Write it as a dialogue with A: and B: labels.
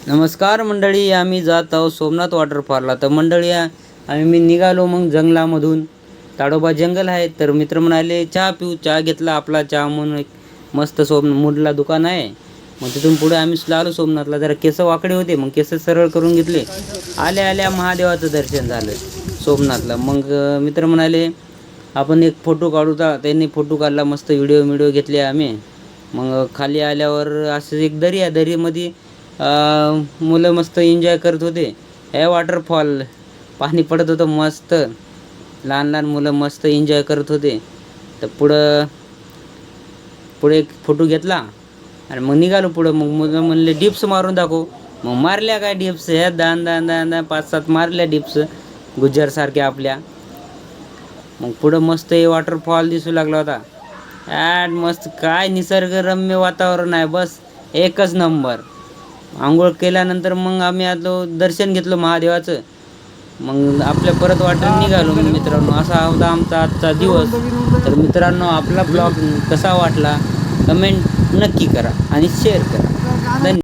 A: नमस्कार मंडळी, आम्ही जात आहोत सोमनाथ वॉटरफॉलला. तर मंडळी मी निघालो मग जंगलामधून. ताडोबा जंगल आहे. तर मित्र म्हणाले चहा पिऊ. चहा घेतला. आपला चहा म्हणून एक मस्त मूडला दुकान आहे. मग तिथून पुढे आम्ही आलो सोमनाथला. जरा केस वाकडे होते, मग केस सरळ करून घेतले. आल्या आल्या महादेवाचं दर्शन झालं सोमनाथला. मग मित्र म्हणाले आपण एक फोटो काढू. त्यांनी फोटो काढला, मस्त व्हिडिओ घेतले आम्ही. मग खाली आल्यावर असं एक दरी आहे. दरीमध्ये मुलं मस्त एन्जॉय करत होते. हे वॉटरफॉल पाणी पडत होतं मस्त. लहान लहान मुलं मस्त एन्जॉय करत होते. तर पुढे एक फोटो घेतला आणि मग निघालो पुढं. मग मुलं म्हणले डिप्स मारून दाखव. मग मारल्या काय डिप्स, ह्या दान दान दान दान 5-7 मारल्या डिप्स गुज्जरसारख्या आपल्या. मग पुढं मस्त हे वॉटरफॉल दिसू लागला होता. मस्त काय निसर्गरम्य वातावरण आहे, बस एकच नंबर. आंघोळ केल्यानंतर मग आम्ही आलो, दर्शन घेतलं महादेवाचं. मग आपल्या परत वाटेने निघालो. मित्रांनो, असा होता आमचा आजचा दिवस. तर मित्रांनो, आपला ब्लॉग कसा वाटला कमेंट नक्की करा आणि शेअर करा. धन्यवाद.